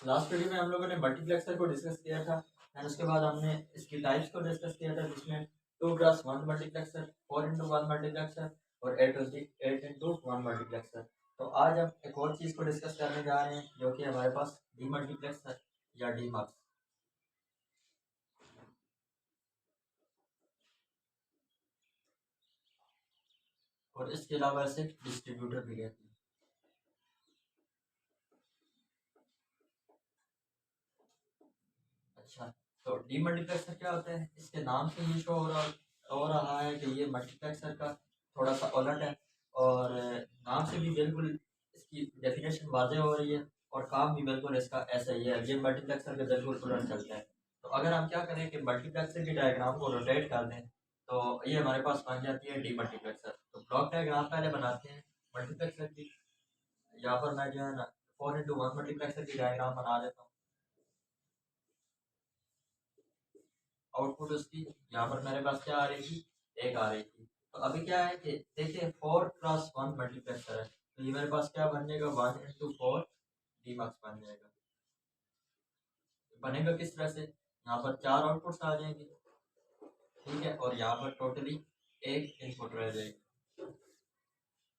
Last video में हम लोगों ने मल्टीप्लेक्सर को डिस्कस किया था एंड उसके बाद हमने इसकी टाइप्स को डिस्कस किया था, जिसमें 2x1 मल्टीप्लेक्सर, 4x1 मल्टीप्लेक्सर और 8x1 मल्टीप्लेक्सर। तो आज हम एक और चीज़ को डिस्कस करने जा रहे हैं जो कि हमारे पास डी मल्टीप्लेक्सर या डी मक्स, और इसके अलावा इसे डिस्ट्रीब्यूटर भी कहते हैं। अच्छा, तो डी मल्टीप्लेक्सर क्या होता है? इसके नाम से ही शो हो रहा है कि ये मल्टीप्लेक्सर का थोड़ा सा उलट है, और नाम से भी बिल्कुल इसकी डेफिनेशन वाज़ेह हो रही है और काम भी बिल्कुल इसका ऐसा ही है। ये मल्टीप्लेक्सर के बिल्कुल उलट चलता है। तो अगर हम क्या करें कि मल्टीप्लेक्सर की डायग्राम को रोटेट कर दें तो ये हमारे पास बन जाती है डी मल्टीप्लेक्सर। तो ब्लॉक डायग्राम पहले बनाते हैं मल्टीप्लेक्सर की। यहाँ पर मैं जो है ना 4x1 मल्टीप्लेक्सर की डायग्राम बना देता हूँ। आउटपुट उसकी यहाँ पर मेरे पास क्या आ रही थी? एक आ रही थी। तो अभी क्या है कि देखिए 4x1 मल्टीप्लेक्सर है, तो ये मेरे पास क्या बन जाएगा? 1 × 4 डीमक्स बन जाएगा। बनेगा किस तरह से? यहाँ पर 4 आउटपुट्स आ जाएंगे, ठीक है, और यहाँ पर टोटली एक इनपुट रह जाएगी।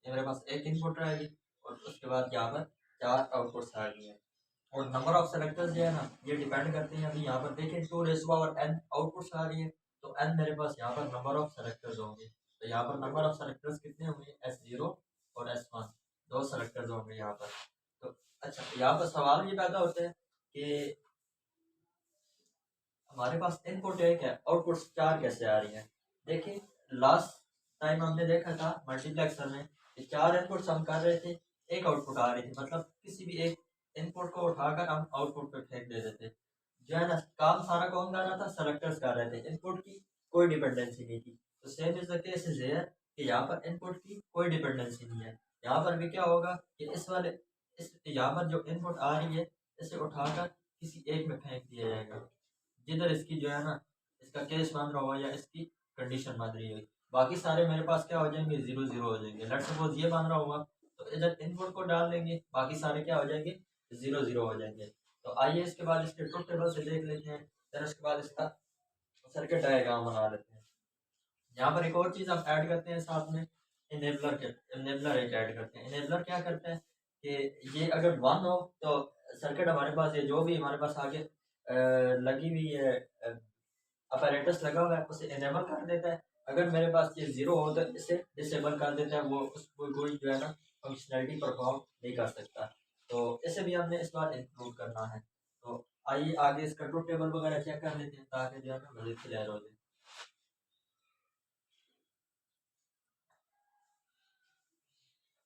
ये मेरे पास एक इनपुट रहेगी और उसके बाद यहाँ पर 4 आउटपुट्स आ गए हैं। और नंबर ऑफ सेलेक्टर्स जो है ना, ये डिपेंड करते हैं। अभी यहाँ पर देखें 2n आउटपुट्स आ रही है, तो n मेरे पास यहाँ पर नंबर ऑफ सेलेक्टर्स होंगे। तो यहाँ पर नंबर ऑफ सेलेक्टर्स कितने होंगे? S0 और S1, दो सेलेक्टर्स होंगे यहाँ पर। तो अच्छा, यहाँ पर सवाल ये पैदा होता है कि हमारे पास इनपुट एक है, आउटपुट 4 कैसे आ रही है? देखिए लास्ट टाइम हमने देखा था मल्टीप्लेक्सर में कि 4 इनपुट्स हम कर रहे थे, एक आउटपुट आ रही थी। मतलब किसी भी एक इनपुट को उठाकर हम आउटपुट पे फेंक देते थे। जो है ना, काम सारा कौन कर रहा था? सेलेक्टर्स कर रहे थे। इनपुट की कोई डिपेंडेंसी नहीं थी। तो same is the case is here कि यहाँ पर इनपुट की कोई डिपेंडेंसी नहीं है। यहाँ पर भी क्या होगा कि इस यहाँ पर जो इनपुट आ रही है इसे उठाकर किसी एक में फेंक दिया जाएगा, जिधर इसकी जो है ना, इसका केस बन रहा होगा या इसकी कंडीशन बन रही होगी। बाकी सारे मेरे पास क्या हो जाएंगे? 0 0 हो जाएंगे। लेट्स सपोज ये बन रहा होगा तो इधर इनपुट को डाल देंगे, बाकी सारे क्या हो जाएंगे? 0 0 हो जाएंगे। तो आइए इसके बाद इसके ट्रुथ टेबल से देख लेते हैं, फिर उसके बाद इसका सर्किट डायग्राम बना लेते हैं। यहाँ पर एक और चीज़ हम ऐड करते हैं साथ में, इनेबलर एक ऐड करते हैं। इनेबलर क्या करते हैं कि ये अगर 1 हो तो सर्किट हमारे पास, ये जो भी हमारे पास आगे लगी हुई है अपैरेटस लगा हुआ है, उसे इनेबल कर देता है। अगर मेरे पास ये 0 हो तो इसे डिसेबल कर देता है, वो उसको कोई जो है ना फंक्शनैलिटी परफॉर्म नहीं कर सकता। तो इसे भी हमने इस बार इंक्लूड करना है। तो आइए आगे इसका ट्रुथ टेबल वगैरह चेक कर लेते हैं ताकि जो है ना मज़ीद क्लियर हो जाए।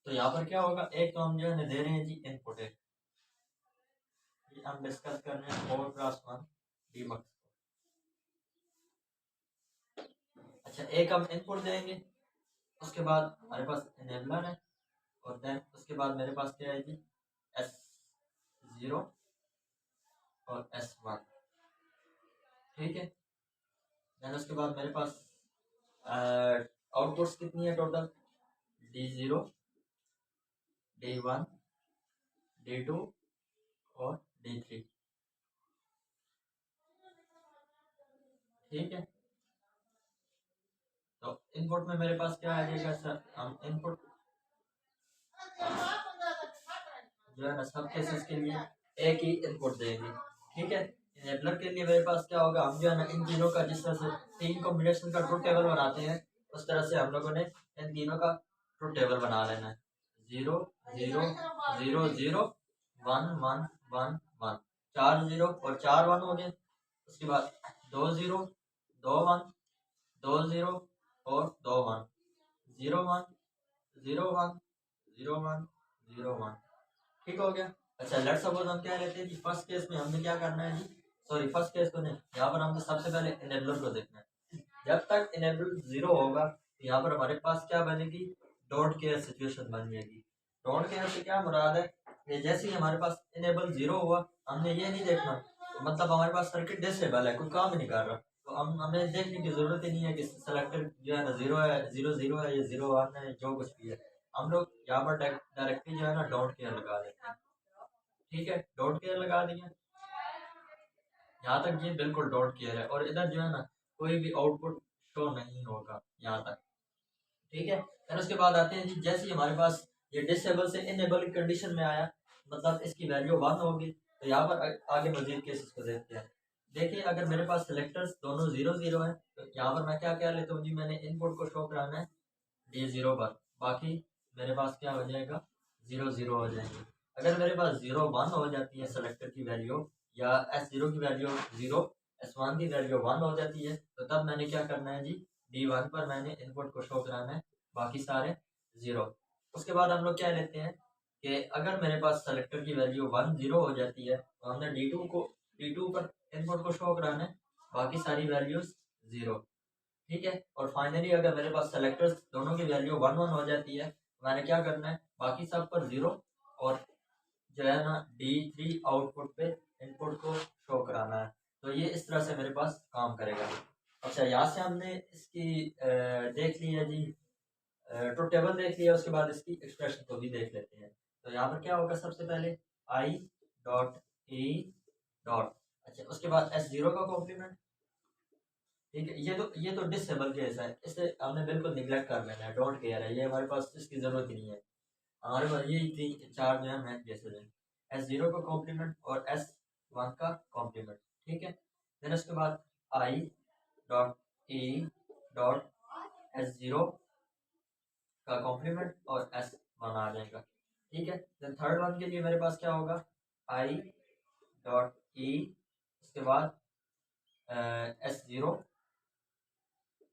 तो यहाँ पर क्या होगा? एक तो हम जो है दे रहे हैं जी इनपुट है, ये हम डिस्कस कर रहे हैं 4x1 डीमक्स। अच्छा, एक हम इनपुट देंगे, उसके बाद हमारे पास इनेबलर है, और देन उसके बाद मेरे पास क्या है जी? S0 और S1, ठीक है। देन उसके बाद मेरे पास आउटपुट्स कितनी है टोटल? D0, D1, D2 और D3, ठीक है। तो इनपुट में मेरे पास क्या आ जाएगा सर? हम इनपुट जो है ना सब केसेस के लिए एक ही इनपुट देंगे, ठीक है। इनेबलर के लिए मेरे पास क्या होगा? हम जो है ना इन तीनों का, जिस तरह से 3 कॉम्बिनेशन का ट्रुथ टेबल बनाते हैं, उस तरह से हम लोगों ने इन तीनों का ट्रुथ टेबल बना लेना है। 0 0 0 0 1 1 1 1, 4 0 और 4 1 हो गए। उसके बाद 2 0 2 1 2 0 और 2 1, 0 1 0 1 0 1 0 1, ठीक हो गया। अच्छा, लेट्स सपोज हम क्या लेते हैं जी? फर्स्ट केस में हमने क्या करना है जी? सॉरी, फर्स्ट केस तो नहीं, यहाँ पर हमने सबसे पहले इनेबलर को देखना है। जब तक इनेबल 0 होगा तो यहाँ पर हमारे पास क्या बनेगी? डोंट केयर सिचुएशन बन जाएगी। डोंट केयर से क्या मुराद है? ये जैसे ही हमारे पास इनेबल 0 हुआ, हमने ये नहीं देखना, तो मतलब हमारे पास सर्किट डिसेबल है, कोई काम ही नहीं कर रहा, तो हम हमें देखने की जरूरत ही नहीं है कि सेलेक्टर जो है ना 0 है, 0 0 है, या 0 1 है, जो कुछ भी है। हम लोग यहाँ पर डायरेक्टली जो है ना डोंट केयर लगा देते हैं। ठीक है, डॉट केयर लगा दिया। यहाँ तक ये बिल्कुल डॉट केयर है और इधर जो है ना कोई भी आउटपुट शो नहीं होगा यहाँ तक। ठीक है, फिर उसके बाद आते हैं जी, जैसे ही हमारे पास ये डिसेबल से इनेबल की कंडीशन में आया, मतलब इसकी वैल्यू 1 होगी, तो यहाँ पर आगे मजीद केसेस को देखते हैं। देखिए अगर मेरे पास सेलेक्टर्स दोनों 0 0 है, तो यहाँ पर मैं क्या क्या लेता हूँ जी, मैंने इनपुट को शो कराना है D0 पर, बाकी मेरे पास क्या हो जाएगा 0 0 हो जाएंगे। अगर मेरे पास 0 1 हो जाती है सेलेक्टर की वैल्यू, या S0 की वैल्यू 0, S1 की वैल्यू 1 हो जाती है, तो तब मैंने क्या करना है जी, D1 पर मैंने इनपुट को शो कराना है, बाकी सारे 0। उसके बाद हम लोग क्या लेते हैं कि अगर मेरे पास सेलेक्टर की वैल्यू 1 0 हो जाती है, तो हमने D2 पर इनपुट को शो कराना है, बाकी सारी वैल्यूज 0। ठीक है, और फाइनली अगर मेरे पास सेलेक्टर्स दोनों की वैल्यू 1 1 हो जाती है, मैंने क्या करना है, बाकी सब पर 0, और जो है ना D3 आउटपुट पे इनपुट को शो कराना है। तो ये इस तरह से मेरे पास काम करेगा। अच्छा, यहाँ से हमने इसकी देख लिया जी, ट्रुथ टेबल देख लिया, उसके बाद इसकी एक्सप्रेशन को भी देख लेते हैं। तो यहाँ पर क्या होगा, सबसे पहले I डॉट E डॉट, अच्छा उसके बाद S0 का कॉम्प्लीमेंट। ठीक है, ये तो डिसेबल केस है, इसे हमने बिल्कुल निगलेक्ट कर लेना है, डोंट केयर है, ये हमारे पास इसकी जरूरत ही नहीं है। हमारे पास ये तीन चार जो है मैथ केसेस हैं, S0 का कॉम्प्लीमेंट और S1 का कॉम्प्लीमेंट। ठीक है, देन उसके बाद I dot E dot S0 का कॉम्प्लीमेंट और S1 आ जाएगा। ठीक है, देन थर्ड वन के लिए मेरे पास क्या होगा, I डॉट E, उसके बाद S0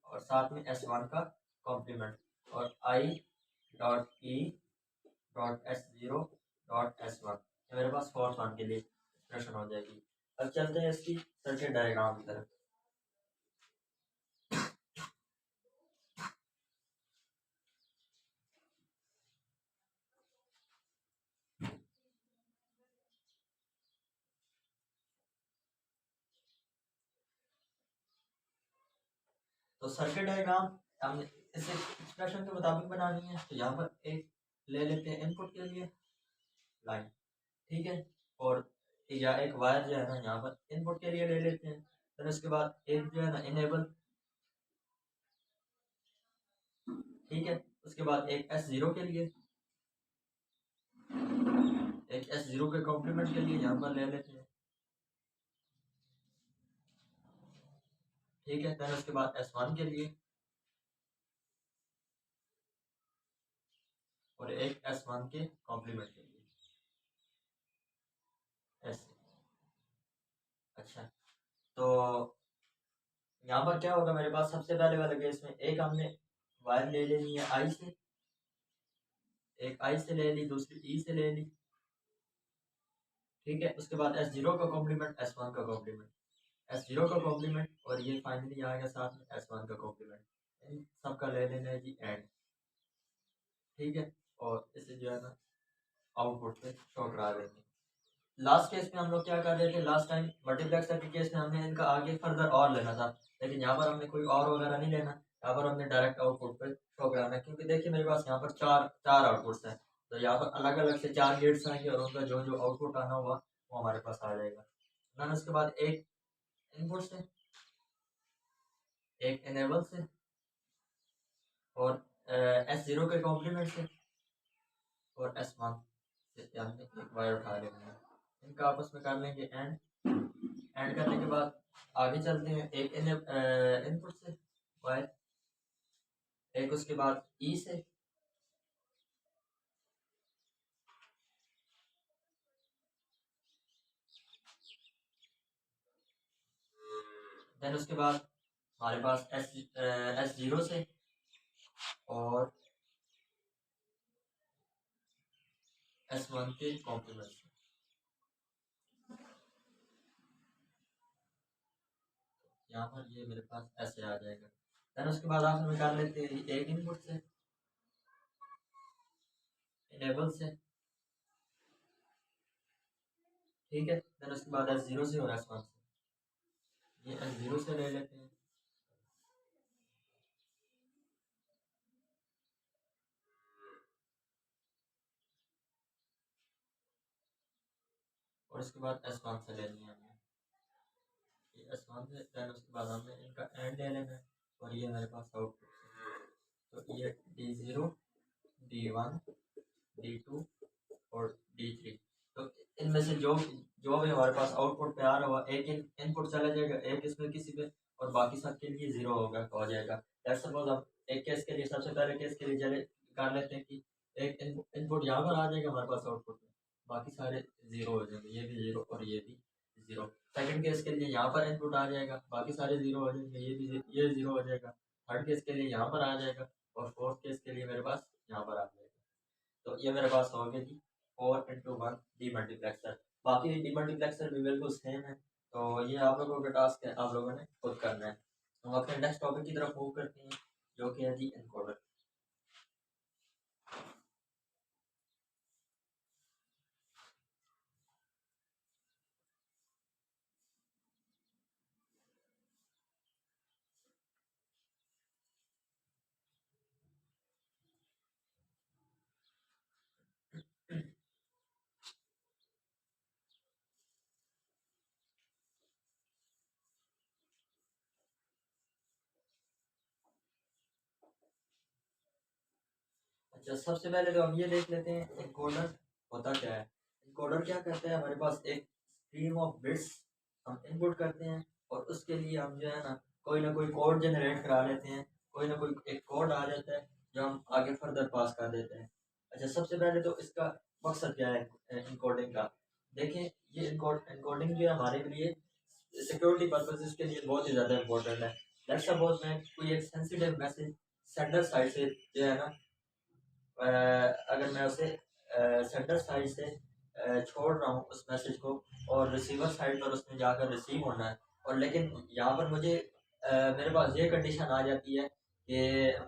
और साथ में S1 का कॉम्प्लीमेंट, और I dot E dot S0 dot S1, ये मेरे पास फोर्थ वन के लिए एक्सप्रेशन हो जाएगी। अब चलते हैं इसकी सर्किट डायग्राम की तरफ। तो सर्किट डायग्राम हमने इसे एक्सप्रेशन के मुताबिक बनानी है, तो यहाँ पर एक ले लेते हैं इनपुट के लिए लाइन। ठीक है, और या एक वायर जो है ना यहाँ पर इनपुट के लिए ले लेते हैं। फिर उसके बाद एक जो है ना इनेबल। ठीक है, उसके बाद एक S0 के लिए, एक S0 के कॉम्प्लीमेंट के लिए यहाँ पर ले लेते हैं। ठीक है, फिर उसके बाद S1 के लिए, और एक S1 के कॉम्प्लीमेंट के लिए ऐसे। अच्छा, तो यहाँ पर क्या होगा, मेरे पास सबसे पहले वाले केस में एक हमने वायर ले लेनी है I से, एक I से ले ली, दूसरी E से ले ली। ठीक है, उसके बाद S0 का कॉम्प्लीमेंट, S1 का कॉम्प्लीमेंट, S0 का कॉम्प्लीमेंट, और ये फाइनली आएगा साथ में S1 का कॉम्प्लीमेंट। इन सब का ले लेना है जी एंड। ठीक है, और इसे जो है ना आउटपुट पे शो करा देंगे। लास्ट केस में हम लोग क्या कर रहे थे, लास्ट टाइम मल्टीप्लेक्सर के केस में हमने इनका आगे फर्दर और लेना था, लेकिन यहाँ पर हमने कोई और वगैरह नहीं लेना, यहाँ पर हमने डायरेक्ट आउटपुट पे शो कराना है, क्योंकि देखिए मेरे पास यहाँ पर चार चार आउटपुट्स हैं, तो यहाँ पर अलग अलग से 4 गेट्स आएंगे और उनका जो जो आउटपुट आना होगा वो हमारे पास आ जाएगा। देन उसके बाद एक इनपुट से, एक इनेबल से, और S0 के कॉम्प्लीमेंट से, और S1 से हमने एक वायर उठा लेना है, इनका आपस में कर लेंगे एंड। एंड करने के बाद आगे चलते हैं, एक इनपुट से वायर, एक उसके बाद ई से, देन उसके बाद हमारे पास S0 से, और S1 के कॉम्प्लीमेंट से। यहाँ पर ये मेरे पास ऐसे आ जाएगा। देन उसके बाद आखिर में कर लेते हैं एक इनपुट से, इनेबल से। ठीक है, देन उसके बाद S0 से और S1 से, ये S0 से ले लेते हैं। और इसके बाद S1 से लेनी है हमने, ये S1 से, देन उसके बाद हमने इनका एंड ले लेना है, और ये मेरे पास आउटपुट। तो ये D0, D1, D2 और D3। तो इनमें से जो जो भी हमारे पास आउटपुट पे आ रहा होगा, एक इनपुट चला जाएगा, एक इसमें किसी पे, और बाकी सब के लिए जीरो होगा हो जाएगा। लेट्स सपोज हम एक केस के लिए, सबसे पहले केस के लिए चले कर लेते हैं कि एक इनपुट यहाँ पर आ जाएगा हमारे पास आउटपुट में, बाकी सारे जीरो हो जाएंगे, ये भी जीरो और ये भी जीरो। सेकंड केस के लिए यहाँ पर इनपुट आ जाएगा, बाकी सारे जीरो हो जाएंगे, ये जीरो हो जाएगा। थर्ड केस के लिए यहाँ पर आ जाएगा, और फोर्थ केस के लिए मेरे पास यहाँ पर आ जाएगा। तो ये मेरे पास हो गया जी 4x1 डीमल्टीप्लेक्सर। बाकी डीमल्टीप्लेक्सर भी बिल्कुल सेम है। तो ये आप लोगों का टास्क है, आप लोगों ने खुद करना है। हम अपने नेक्स्ट टॉपिक की तरफ मूव करते हैं, जो कि है जी एनकोडर। अच्छा, सबसे पहले तो हम ये देख लेते हैं एनकोडर होता क्या है। एनकोडर क्या करता है, हमारे पास एक स्ट्रीम ऑफ बिट्स हम इनपुट करते हैं, और उसके लिए हम जो है ना कोई कोड जनरेट करा लेते हैं, कोई ना कोई एक कोड आ जाता है जो हम आगे फर्दर पास कर देते हैं। अच्छा, सबसे पहले तो इसका मकसद क्या है इनकोडिंग का। देखें, ये इनकोडिंग जो है हमारे लिए सिक्योरिटी पर्पसेस के लिए बहुत ही ज़्यादा इंपॉर्टेंट है। लेट्स सपोज मैं कोई एक सेंसिटिव मैसेज सेंडर साइड से जो है ना, अगर मैं उसे सेंडर साइड से छोड़ रहा हूँ उस मैसेज को, और रिसीवर साइड पर उसने जाकर रिसीव होना है, और लेकिन यहाँ पर मुझे मेरे पास ये कंडीशन आ जाती है कि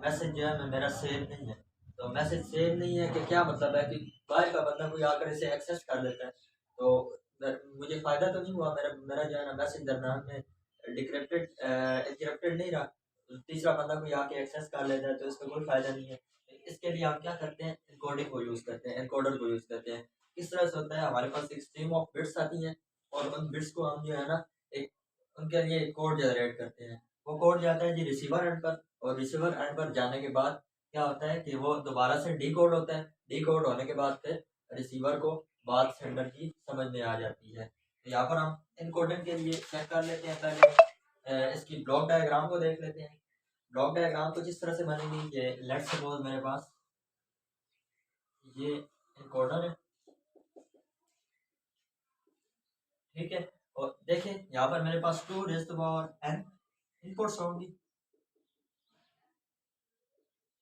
मैसेज जो है मेरा सेव नहीं है। तो मैसेज सेव नहीं है कि क्या मतलब है कि बाहर का बंदा कोई आकर इसे एक्सेस कर लेता है, तो मुझे फ़ायदा तो नहीं हुआ, मेरा मेरा जो है ना मैसेज दरम्यान में डिक्रिप्टेड एनक्रिप्टेड नहीं रहा। तीसरा बंदा कोई आके एक्सेस कर लेता है, तो इसका कोई फ़ायदा नहीं है। इसके लिए हम क्या करते हैं, एनकोडिंग को यूज़ करते हैं, एनकोडर को यूज़ करते हैं। किस तरह से होता है, हमारे पास एक स्ट्रीम ऑफ बिट्स आती हैं, और उन बिट्स को हम जो है ना एक उनके लिए एक कोड जनरेट करते हैं। वो कोड जाता है जी रिसीवर एंड पर, और रिसीवर एंड पर जाने के बाद क्या होता है कि वो दोबारा से डी कोड होता है। डी कोड होने के बाद फिर रिसीवर को बात सेंडर की समझ में आ जाती है। तो यहाँ पर हम एनकोडिंग के लिए चेक कर लेते हैं, पहले इसकी ब्लॉक डायग्राम को देख लेते हैं। ब्लॉक डायग्राम कुछ इस तरह से बनेगी कि लेट्स सपोज मेरे पास ये एनकोडर है, ठीक है। और देखें यहाँ पर मेरे पास 2 raise to power n inputs होंगी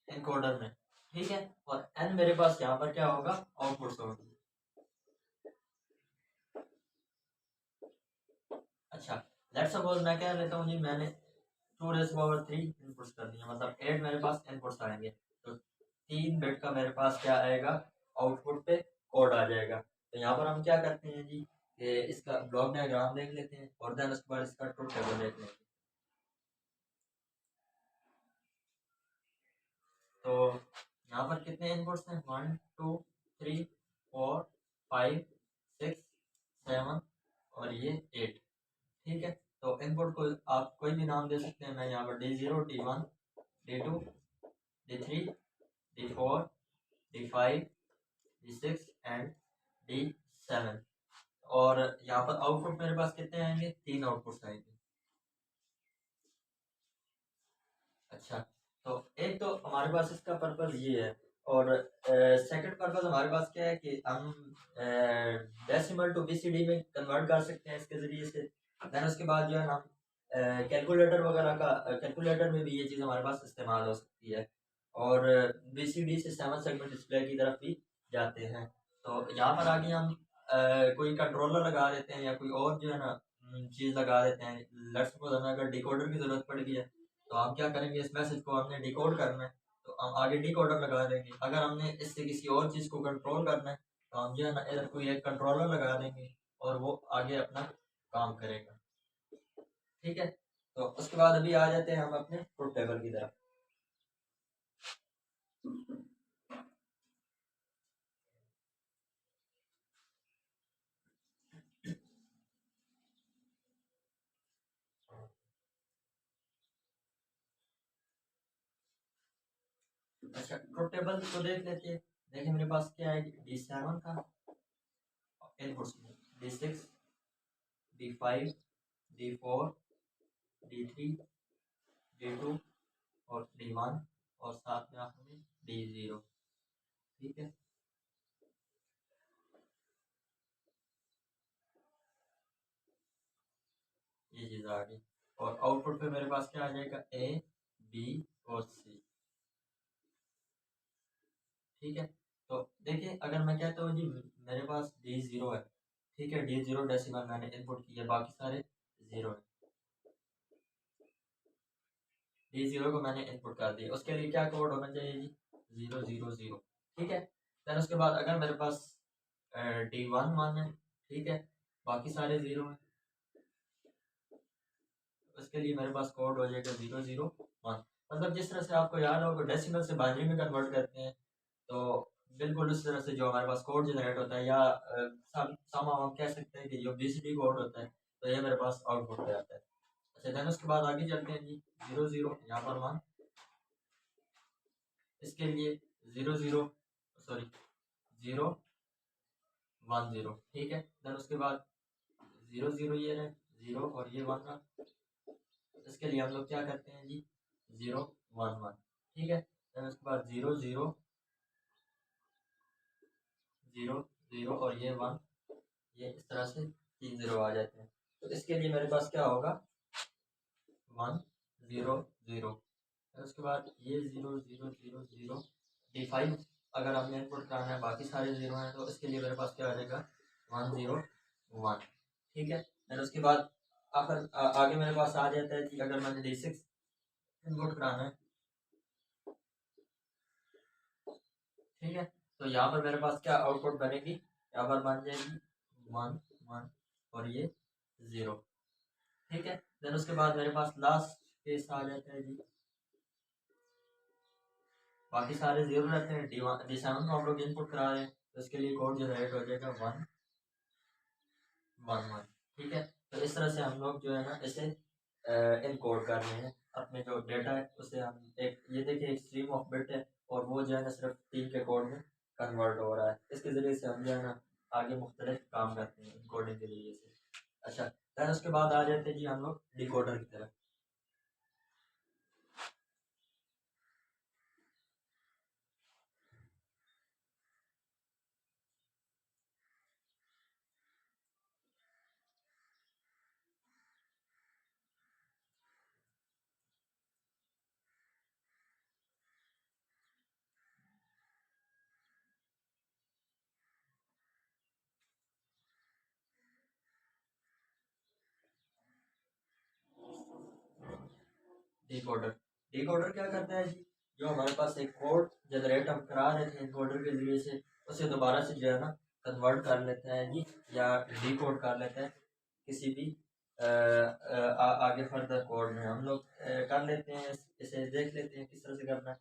एनकोडर में, ठीक है, और n मेरे पास यहाँ पर क्या होगा, आउटपुट्स होगी। अच्छा, लेट्स सपोज मैं कह लेता हूँ जी मैंने 2 रेज़ टू पावर 3 इनपुट्स कर दिया, मतलब 8 मेरे पास इनपुट्स आएंगे। तो 3 बिट का मेरे पास क्या आएगा, आउटपुट पे कोड आ जाएगा। तो यहाँ पर हम क्या करते हैं जी कि इसका ब्लॉक डायग्राम देख लेते हैं, और देन उसके बाद इसका ट्रुथ टेबल देख लेते हैं। तो यहाँ पर कितने इनपुट्स हैं, 1 2 3 4 5 6 7 और ये 8, ठीक है। तो इनपुट को आप कोई भी नाम दे सकते हैं। मैं यहाँ पर D0 D1 D2 D3 D4 D5 D6 and D7, और यहाँ पर आउटपुट मेरे पास कितने आएंगे, 3 आउटपुट्स आएंगे। अच्छा, तो एक तो हमारे पास इसका पर्पस ये है, और सेकंड पर्पस हमारे पास क्या है कि हम डेसिमल टू बीसीडी में कन्वर्ट कर सकते हैं इसके ज़रिए से। देन उसके बाद जो है हम कैलकुलेटर वगैरह का, कैलकुलेटर में भी ये चीज़ हमारे पास इस्तेमाल हो सकती है, और बीसीडी से 7 सेगमेंट डिस्प्ले की तरफ भी जाते हैं। तो यहाँ पर आगे हम कोई कंट्रोलर लगा देते हैं, या कोई और जो है ना चीज़ लगा देते हैं। लेट्स सपोज हमें अगर डिकोडर की ज़रूरत पड़ गई है, तो हम क्या करेंगे, इस मैसेज को हमने डिकोड करना है, तो हम आगे डिकोडर लगा देंगे। अगर हमने इससे किसी और चीज़ को कंट्रोल करना है, तो हम जो है ना इधर कोई एक कंट्रोलर लगा देंगे, और वो आगे अपना काम करेगा, ठीक है। तो उसके बाद अभी आ जाते हैं हम अपने ट्रुथ टेबल की तरफ। अच्छा, ट्रुथ टेबल तो देख लेते हैं। देखिए मेरे पास क्या है, D7 का इनपुट्स में D6, D5, D4, D3, D2 और D1 और साथ में आखिर में D0। ठीक है, ये चीज़ आ गई। और आउटपुट पे मेरे पास क्या आ जाएगा, A, B और C। ठीक है, तो देखिए अगर मैं कहता हूँ जी मेरे पास D0 है, ठीक है, D0 डेसिमल मैंने इनपुट किया, बाकी सारे जीरो है। D0 को मैंने इनपुट कर दिया, उसके लिए क्या कोड होना चाहिए जी, 000। ठीक है, देन उसके बाद अगर मेरे पास D1 मान है, ठीक है, बाकी सारे जीरो है, उसके लिए मेरे पास कोड हो जाएगा 001। मतलब जिस तरह से आपको याद होगा डेसिमल से बाइनरी में कन्वर्ट करते हैं, तो बिल्कुल उस तरह से जो हमारे पास कोड जनरेट होता है, या सम हम कह सकते हैं कि जो BCD कोड होता है, तो ये मेरे पास आउटपुट पे आता है। अच्छा, देन उसके बाद आगे चलते हैं जी, 00 यहाँ पर 1, इसके लिए 00 सॉरी 010। ठीक है, देन उसके बाद 00 ये रहे 0 और ये 1 रहा, इसके लिए हम लोग क्या करते हैं जी, 011। ठीक है, देन उसके बाद 00 0 और ये 1, ये इस तरह से 3 जीरो आ जाते हैं। तो इसके लिए मेरे पास क्या होगा, 100। उसके बाद ये 0000 D5 अगर हमने इनपुट करना है, बाकी सारे जीरो हैं, तो इसके लिए मेरे पास क्या आ जाएगा, 101। ठीक है, फिर उसके बाद आगे मेरे पास आ जाता है कि अगर मैंने D6 इनपुट कराना है, ठीक है, तो यहाँ पर मेरे पास क्या आउटपुट बनेगी, यहाँ पर बन जाएगी 1 1 और ये 0। ठीक है, देन उसके बाद मेरे पास लास्ट केस आ जाता है जी, बाकी सारे जीरो रहते हैं, D7 को हम लोग इनपुट करा रहे हैं, तो इसके लिए कोड जनरेट हो जाएगा 1 1 1। ठीक है, तो इस तरह से हम लोग जो है ना इसे इनकोड कर रहे हैं, अपने जो डेटा है उसे हम एक, ये देखिए एक स्ट्रीम ऑफ बिट है, और वो जो है ना सिर्फ 3 के कोड में कन्वर्ट हो रहा है। इसके ज़रिए से हम जो है ना आगे मुख्तलिफ काम करते हैं इनकोडिंग के ज़रिए से। अच्छा, फिर उसके बाद आ जाते हैं जी हम लोग डिकोडर की तरफ। डिकोडर, डिकोडर क्या करता है जी, जो हमारे पास एक कोड जनरेट हम करा रहे थे डिकोडर के जरिए से, उसे दोबारा से जो है ना कन्वर्ट कर लेता है जी, या डिकोड कर लेता है किसी भी आगे फर्दर कोड में। हम लोग कर लेते हैं, इसे देख लेते हैं किस तरह से करना है।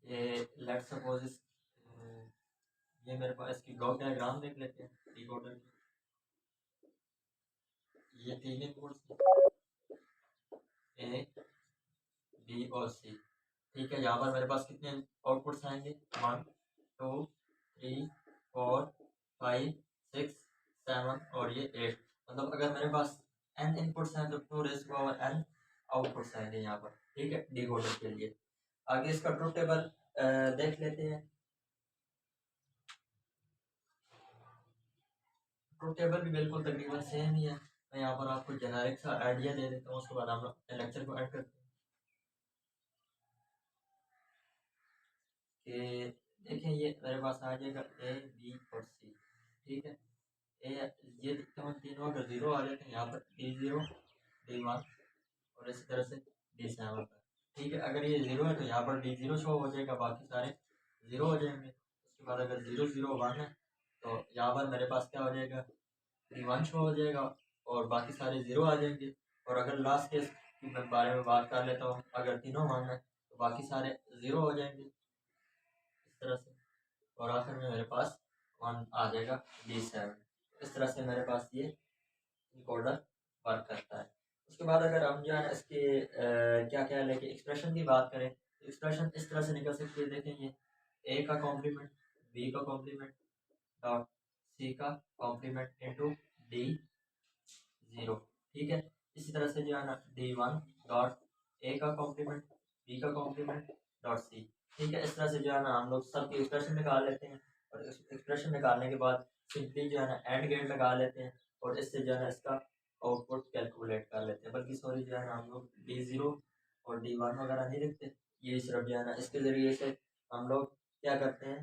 ये लेट्स सपोज ये मेरे पास इसकी ब्लॉक डायग्राम देख लेते हैं डिकोडर की। ये तीन इनपुट्स ए, बी और सी। ठीक है, यहाँ पर मेरे पास कितने आउटपुट्स आएंगे, 1 2 3 4 5 6 7 और ये 8। मतलब अगर मेरे पास n इनपुट्स हैं तो 2 raise to power n outputs आएंगे यहाँ पर। ठीक है, डिकोडर के लिए। आगे इसका ट्रुथ टेबल देख लेते हैं। ट्रुथ टेबल भी बिल्कुल तकरीबन सेम ही है। मैं यहाँ पर आपको जेनेरिक सा आइडिया दे देता हूँ, उसके बाद हम लोग लेक्चर को ऐड करते हैं कि देखें ये मेरे पास आ जाएगा ए, बी और सी। ठीक है, ए, ये तकरीबन तीनों अगर जीरो आ जाते हैं, यहाँ पर D0 D1 और इसी तरह से D7 पर। ठीक है, अगर ये जीरो है तो यहाँ पर D0 शो हो जाएगा, बाकी सारे जीरो हो जाएंगे। उसके बाद अगर 0 0 1 है तो यहाँ पर मेरे पास क्या हो जाएगा, D1 शो हो जाएगा और बाकी सारे जीरो आ जाएंगे। और अगर लास्ट केस के बारे में बात कर लेता हूँ, अगर तीनों 1 है तो बाकी सारे जीरो हो जाएंगे इस तरह से, और आखिर में मेरे पास 1 आ जाएगा D7। इस तरह से मेरे पास ये डिकोडर वर्क करता है। उसके बाद अगर हम जो है ना इसके क्या क्या लेके एक्सप्रेशन की बात करें, तो एक्सप्रेशन इस तरह से निकल सकती है। देखें ये ए का कॉम्प्लीमेंट बी का कॉम्प्लीमेंट डॉट सी का कॉम्प्लीमेंट इंटू डी ज़ीरो। ठीक है, इसी तरह से जो है ना डी वन डॉट ए का कॉम्प्लीमेंट बी का कॉम्प्लीमेंट डॉट सी। ठीक है, इस तरह से जो है ना हम लोग सबकी एक्सप्रेशन निकाल लेते हैं, और एक्सप्रेशन निकालने के बाद सिंपली जो है ना एंड गेट लगा लेते हैं, और इससे जो है ना इसका आउटपुट कैलकुलेट कर लेते हैं। बल्कि सॉरी जो है ना हम लोग डी ज़ीरो और डी वन वगैरह नहीं लिखते, ये सिर्फ जो है ना इसके ज़रिए से हम लोग क्या करते हैं,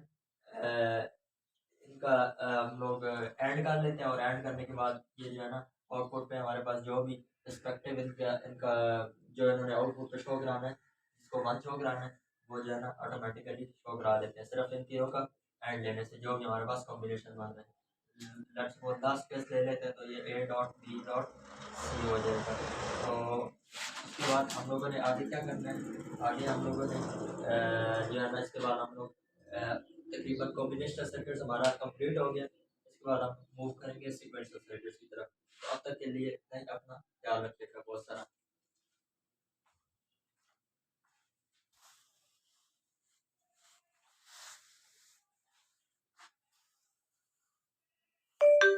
इनका हम लोग ऐड कर लेते हैं, और ऐड करने के बाद ये जो है ना आउटपुट पे हमारे पास जो भी रिस्पेक्टिव इनका इनका जो इन्होंने आउटपुट पे शो कराना है, जिसको वन शो कराना है, वो जो है ना ऑटोमेटिकली शो करा देते हैं सिर्फ इन तीनों का ऐड लेने से, जो भी हमारे पास कॉम्बिनेशन बन रहे हैं। लेट्स सपोज लास्ट केस ले लेते हैं, तो ये A dot B dot C हो जाएगा। तो उसके बाद हम लोगों ने आगे क्या करना है, आगे हम लोगों ने जो है ना इसके बाद हम लोग तकरीबन कॉम्बिनेशनल सर्किट्स हमारा कंप्लीट हो गया। इसके बाद हम मूव करेंगे सीक्वेंशियल सर्किट्स की तरफ। तो अब तक के लिए थैंक अपना ख्याल रखिएगा बहुत सारा।